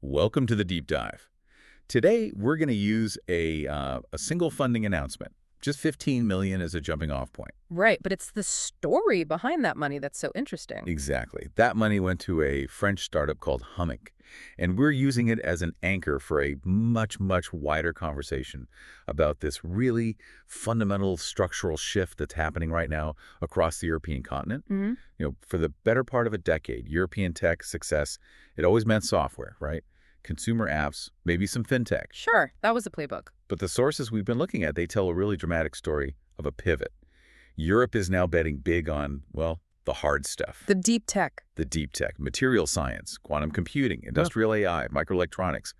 Welcome to the deep dive. Today, we're going to use a single funding announcement, just $15 million as a jumping off point. Right, but it's the story behind that money that's so interesting. Exactly. That money went to a French startup called Hummink, and we're using it as an anchor for a much, much wider conversation about this really fundamental structural shift that's happening right now across the European continent. For the better part of a decade, European tech success, it always meant software, right? Consumer apps, maybe some fintech. Sure, that was the playbook. But the sources we've been looking at, they tell a really dramatic story of a pivot. Europe is now betting big on, well, the hard stuff. The deep tech. The deep tech, material science, quantum computing, industrial AI, microelectronics.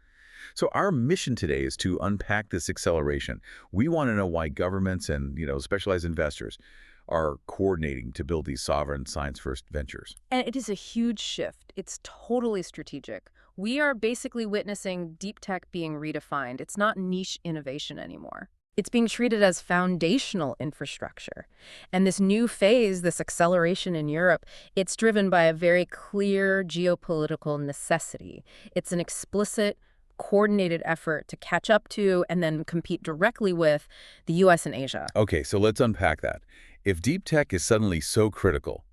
So our mission today is to unpack this acceleration. We want to know why governments and, specialized investors are coordinating to build these sovereign science-first ventures. And it is a huge shift. It's totally strategic. We are basically witnessing deep tech being redefined. It's not niche innovation anymore. It's being treated as foundational infrastructure. And this new phase, this acceleration in Europe, it's driven by a very clear geopolitical necessity. It's an explicit, coordinated effort to catch up to and then compete directly with the U.S. and Asia. Okay, so let's unpack that. If deep tech is suddenly so critical,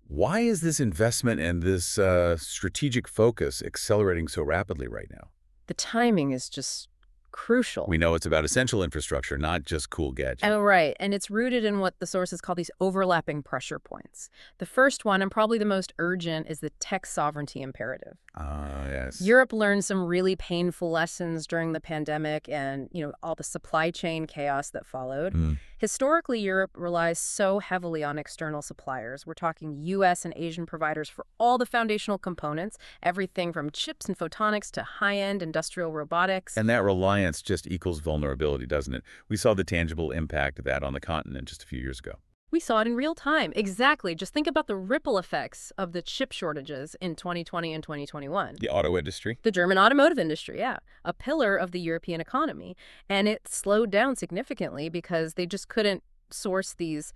why is this investment and this strategic focus accelerating so rapidly right now? The timing is just crucial. We know it's about essential infrastructure, not just cool gadgets. Oh, right. And it's rooted in what the sources call these overlapping pressure points. The first one, and probably the most urgent, is the tech sovereignty imperative. Yes. Europe learned some really painful lessons during the pandemic and, all the supply chain chaos that followed. Historically, Europe relies so heavily on external suppliers. We're talking U.S. and Asian providers for all the foundational components, everything from chips and photonics to high-end industrial robotics. And that reliance just equals vulnerability, doesn't it? We saw the tangible impact of that on the continent just a few years ago. We saw it in real time. Exactly. Just think about the ripple effects of the chip shortages in 2020 and 2021. The auto industry? The German automotive industry, yeah. A pillar of the European economy. And it slowed down significantly because they just couldn't source these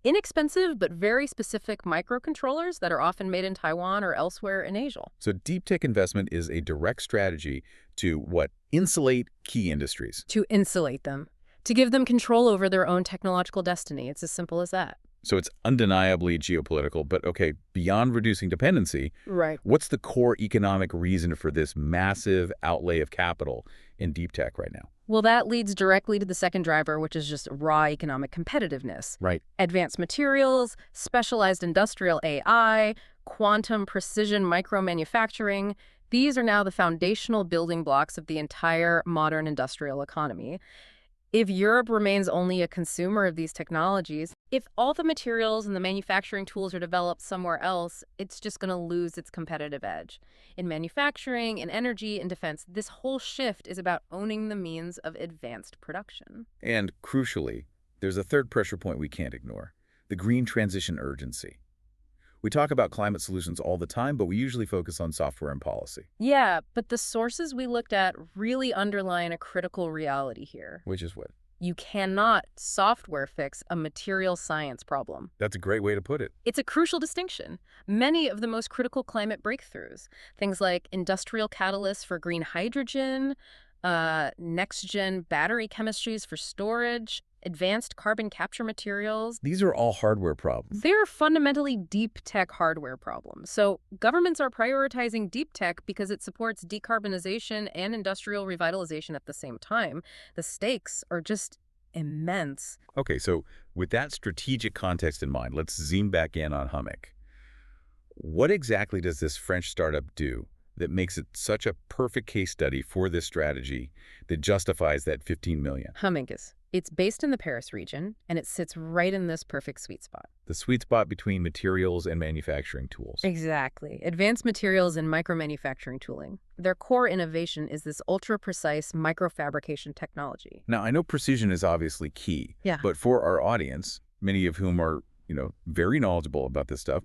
inexpensive but very specific microcontrollers that are often made in Taiwan or elsewhere in Asia. So deep tech investment is a direct strategy to what? Insulate key industries. To insulate them. To give them control over their own technological destiny. It's as simple as that. So it's undeniably geopolitical, but okay, beyond reducing dependency, right? What's the core economic reason for this massive outlay of capital in deep tech right now? Well, that leads directly to the second driver, which is just raw economic competitiveness. Right. Advanced materials, specialized industrial AI, quantum precision micro-manufacturing. These are now the foundational building blocks of the entire modern industrial economy. If Europe remains only a consumer of these technologies, if all the materials and the manufacturing tools are developed somewhere else, it's just going to lose its competitive edge. In manufacturing, in energy, in defense, this whole shift is about owning the means of advanced production. And crucially, there's a third pressure point we can't ignore, the green transition urgency. We talk about climate solutions all the time, but we usually focus on software and policy. Yeah, but the sources we looked at really underline a critical reality here. Which is what? You cannot software fix a material science problem. That's a great way to put it. It's a crucial distinction. Many of the most critical climate breakthroughs, things like industrial catalysts for green hydrogen, next-gen battery chemistries for storage, advanced carbon capture materials. These are all hardware problems. They're fundamentally deep tech hardware problems. So governments are prioritizing deep tech because it supports decarbonization and industrial revitalization at the same time. The stakes are just immense. Okay, so with that strategic context in mind, let's zoom back in on Hummink. What exactly does this French startup do that makes it such a perfect case study for this strategy that justifies that $15 million? Hummink is. It's based in the Paris region, and it sits right in this perfect sweet spot. The sweet spot between materials and manufacturing tools. Exactly. Advanced materials and micro-manufacturing tooling. Their core innovation is this ultra-precise micro-fabrication technology. Now, I know precision is obviously key, Yeah. But for our audience, many of whom are, very knowledgeable about this stuff,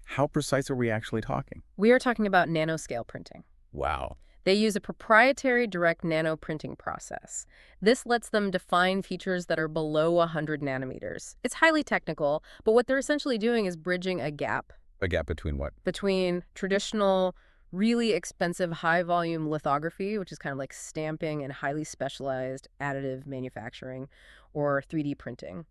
how precise are we actually talking? We are talking about nanoscale printing. Wow. They use a proprietary direct nano printing process. This lets them define features that are below 100 nanometers. It's highly technical, but what they're essentially doing is bridging a gap. A gap between what? Between traditional really expensive high-volume lithography, which is kind of like stamping and highly specialized additive manufacturing, or 3D printing.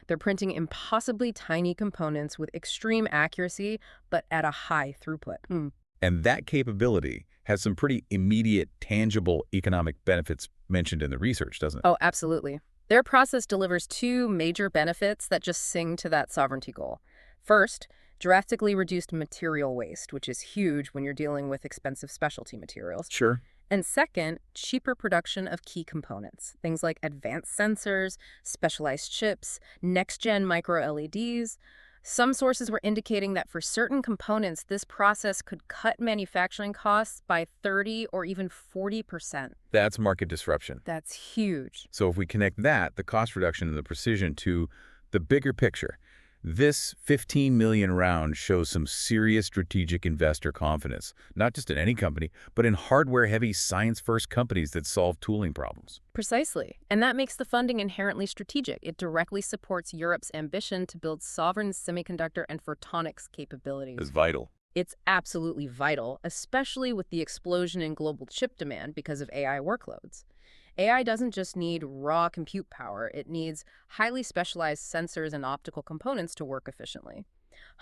They're printing impossibly tiny components with extreme accuracy, but at a high throughput. And that capability has some pretty immediate, tangible economic benefits mentioned in the research, doesn't it? Oh, absolutely. Their process delivers two major benefits that just sing to that sovereignty goal. First, drastically reduced material waste, which is huge when you're dealing with expensive specialty materials. Sure. And second, cheaper production of key components, things like advanced sensors, specialized chips, next-gen micro-LEDs. Some sources were indicating that for certain components, this process could cut manufacturing costs by 30 or even 40%. That's market disruption. That's huge. So if we connect that, the cost reduction and the precision, to the bigger picture, this 15 million round shows some serious strategic investor confidence, not just in any company, but in hardware-heavy, science-first companies that solve tooling problems. Precisely. And that makes the funding inherently strategic. It directly supports Europe's ambition to build sovereign semiconductor and photonics capabilities. It's vital. It's absolutely vital, especially with the explosion in global chip demand because of AI workloads. AI doesn't just need raw compute power, it needs highly specialized sensors and optical components to work efficiently.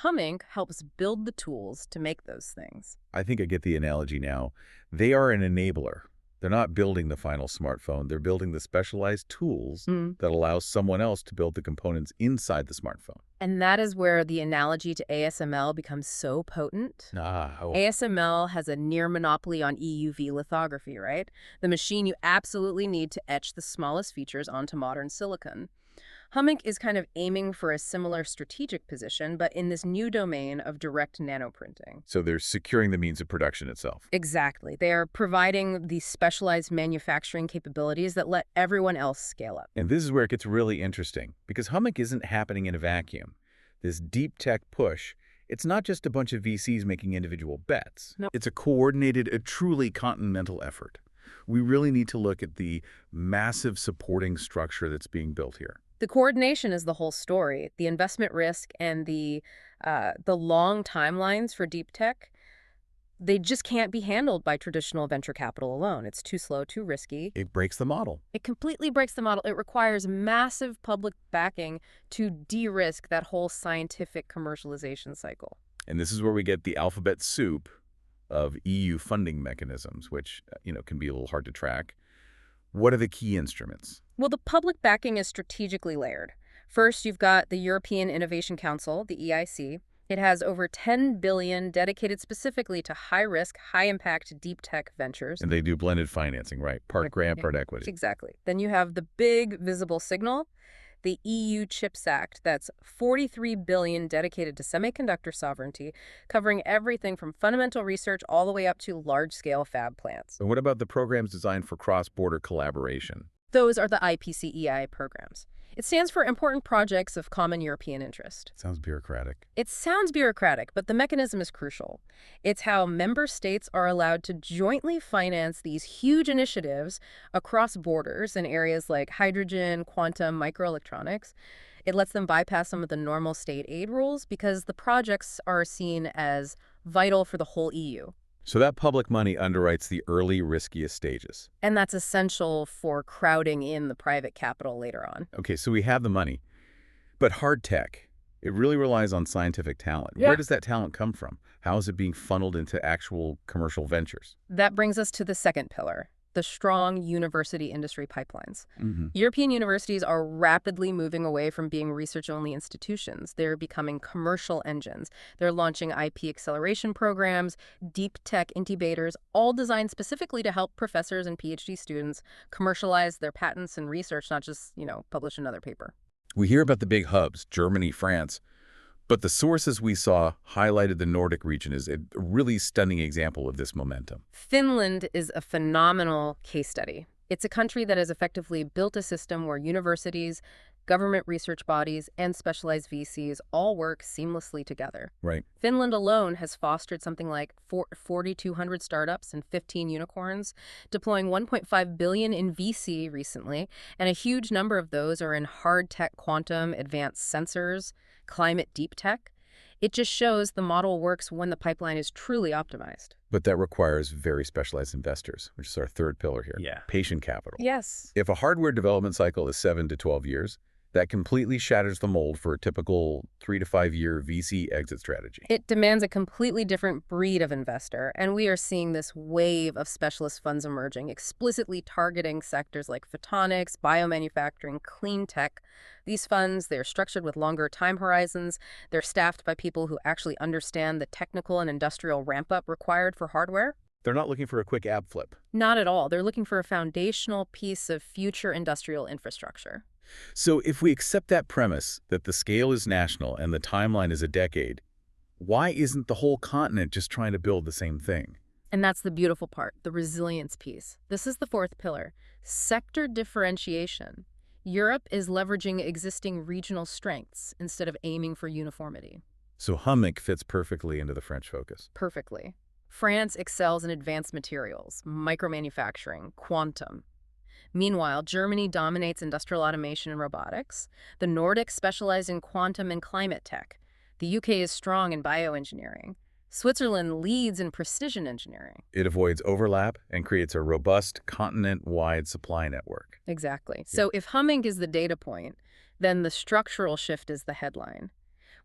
Hummink helps build the tools to make those things. I think I get the analogy now. They are an enabler. They're not building the final smartphone. They're building the specialized tools that allow someone else to build the components inside the smartphone. And that is where the analogy to ASML becomes so potent. ASML has a near monopoly on EUV lithography, right? The machine you absolutely need to etch the smallest features onto modern silicon. Hummink is kind of aiming for a similar strategic position, but in this new domain of direct nanoprinting. So they're securing the means of production itself. Exactly. They are providing these specialized manufacturing capabilities that let everyone else scale up. And this is where it gets really interesting, because Hummink isn't happening in a vacuum. This deep tech push, it's not just a bunch of VCs making individual bets. No. It's a coordinated, a truly continental effort. We really need to look at the massive supporting structure that's being built here. The coordination is the whole story. The investment risk and the long timelines for deep tech, they just can't be handled by traditional venture capital alone. It's too slow, too risky. It breaks the model. It completely breaks the model. It requires massive public backing to de-risk that whole scientific commercialization cycle. And this is where we get the alphabet soup of EU funding mechanisms, which, can be a little hard to track. What are the key instruments? Well, the public backing is strategically layered. First, you've got the European Innovation Council, the EIC. It has over 10 billion dedicated specifically to high-risk, high-impact deep tech ventures. And they do blended financing, right? Part grant, part equity. Exactly. Then you have the big visible signal, the EU CHIPS Act, that's 43 billion dedicated to semiconductor sovereignty, covering everything from fundamental research all the way up to large-scale fab plants. And what about the programs designed for cross-border collaboration? Those are the IPCEI programs. It stands for Important Projects of Common European Interest. Sounds bureaucratic. It sounds bureaucratic, but the mechanism is crucial. It's how member states are allowed to jointly finance these huge initiatives across borders in areas like hydrogen, quantum, microelectronics. It lets them bypass some of the normal state aid rules because the projects are seen as vital for the whole EU. So that public money underwrites the early, riskiest stages. And that's essential for crowding in the private capital later on. Okay, so we have the money. But hard tech, it really relies on scientific talent. Yeah. Where does that talent come from? How is it being funneled into actual commercial ventures? That brings us to the second pillar, the strong university industry pipelines. European universities are rapidly moving away from being research-only institutions. They're becoming commercial engines. They're launching IP acceleration programs, deep tech incubators, all designed specifically to help professors and PhD students commercialize their patents and research, not just, publish another paper. We hear about the big hubs, Germany, France, but the sources we saw highlighted the Nordic region as a really stunning example of this momentum. Finland is a phenomenal case study. It's a country that has effectively built a system where universities, government research bodies, and specialized VCs all work seamlessly together. Right. Finland alone has fostered something like 4,200 startups and 15 unicorns, deploying $1.5 billion in VC recently, and a huge number of those are in hard tech quantum, advanced sensors, climate deep tech. It just shows the model works when the pipeline is truly optimized. But that requires very specialized investors, which is our third pillar here. Yeah. Patient capital. Yes. If a hardware development cycle is 7 to 12 years, that completely shatters the mold for a typical 3 to 5 year VC exit strategy. It demands a completely different breed of investor, and we are seeing this wave of specialist funds emerging, explicitly targeting sectors like photonics, biomanufacturing, clean tech. These funds, they're structured with longer time horizons. They're staffed by people who actually understand the technical and industrial ramp-up required for hardware. They're not looking for a quick app flip. Not at all. They're looking for a foundational piece of future industrial infrastructure. So if we accept that premise, that the scale is national and the timeline is a decade, why isn't the whole continent just trying to build the same thing? And that's the beautiful part, the resilience piece. This is the fourth pillar, sector differentiation. Europe is leveraging existing regional strengths instead of aiming for uniformity. So Hummink fits perfectly into the French focus. Perfectly. France excels in advanced materials, micro-manufacturing, quantum. Meanwhile, Germany dominates industrial automation and robotics. The Nordics specialize in quantum and climate tech. The UK is strong in bioengineering. Switzerland leads in precision engineering. It avoids overlap and creates a robust continent-wide supply network. Exactly. So if Humming is the data point, then the structural shift is the headline,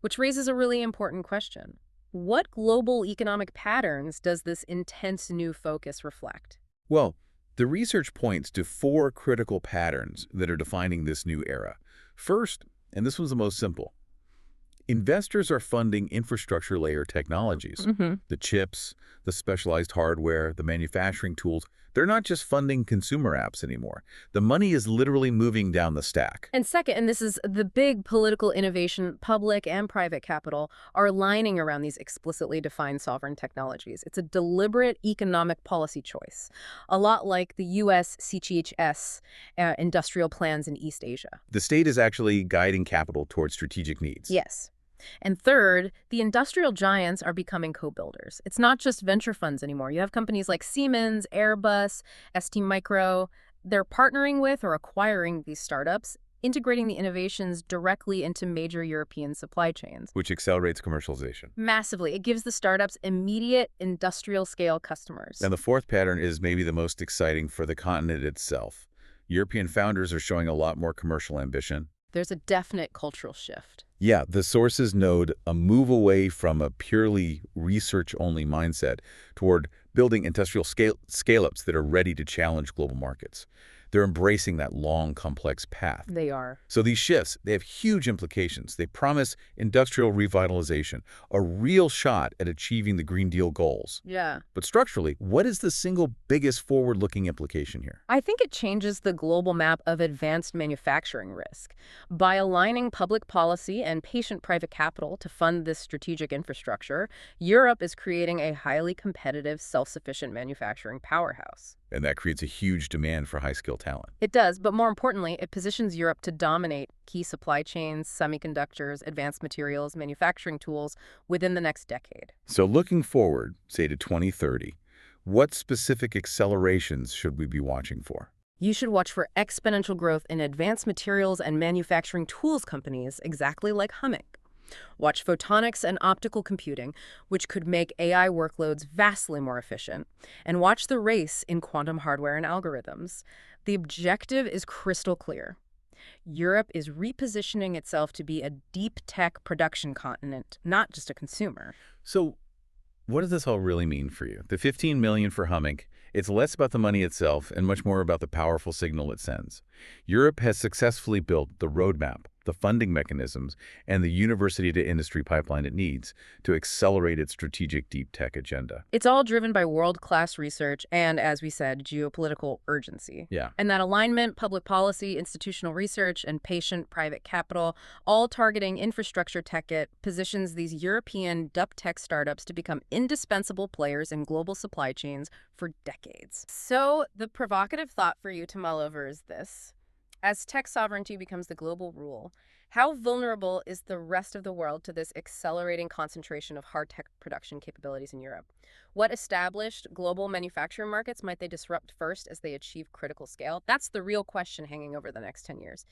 which raises a really important question. What global economic patterns does this intense new focus reflect? Well, the research points to 4 critical patterns that are defining this new era. First, and this was the most simple, investors are funding infrastructure layer technologies. The chips, the specialized hardware, the manufacturing tools, they're not just funding consumer apps anymore. The money is literally moving down the stack. And second, and this is the big political innovation, public and private capital are aligning around these explicitly defined sovereign technologies. It's a deliberate economic policy choice, a lot like the U.S. CHS industrial plans in East Asia. The state is actually guiding capital towards strategic needs. Yes. And third, the industrial giants are becoming co-builders. It's not just venture funds anymore. You have companies like Siemens, Airbus, STMicro. They're partnering with or acquiring these startups, integrating the innovations directly into major European supply chains. Which accelerates commercialization. Massively. It gives the startups immediate industrial-scale customers. And the fourth pattern is maybe the most exciting for the continent itself. European founders are showing a lot more commercial ambition. There's a definite cultural shift. Yeah, the sources note a move away from a purely research-only mindset toward building industrial scale-ups that are ready to challenge global markets. They're embracing that long, complex path. They are. So these shifts, they have huge implications. They promise industrial revitalization, a real shot at achieving the Green Deal goals. Yeah. But structurally, what is the single biggest forward-looking implication here? I think it changes the global map of advanced manufacturing risk. By aligning public policy and patient private capital to fund this strategic infrastructure, Europe is creating a highly competitive, self-sufficient manufacturing powerhouse. And that creates a huge demand for high-skilled talent. It does, but more importantly, it positions Europe to dominate key supply chains, semiconductors, advanced materials, manufacturing tools within the next decade. So looking forward, say to 2030, what specific accelerations should we be watching for? You should watch for exponential growth in advanced materials and manufacturing tools companies, exactly like Hummink. Watch photonics and optical computing, which could make AI workloads vastly more efficient. And watch the race in quantum hardware and algorithms. The objective is crystal clear. Europe is repositioning itself to be a deep tech production continent, not just a consumer. So what does this all really mean for you? The $15 million for Hummink, it's less about the money itself and much more about the powerful signal it sends. Europe has successfully built the roadmap, the funding mechanisms, and the university-to-industry pipeline it needs to accelerate its strategic deep tech agenda. It's all driven by world-class research and, as we said, geopolitical urgency. Yeah. And that alignment, public policy, institutional research, and patient private capital, all targeting infrastructure tech, it positions these European deep tech startups to become indispensable players in global supply chains for decades. So the provocative thought for you to mull over is this. As tech sovereignty becomes the global rule, how vulnerable is the rest of the world to this accelerating concentration of hard tech production capabilities in Europe? What established global manufacturing markets might they disrupt first as they achieve critical scale? That's the real question hanging over the next 10 years.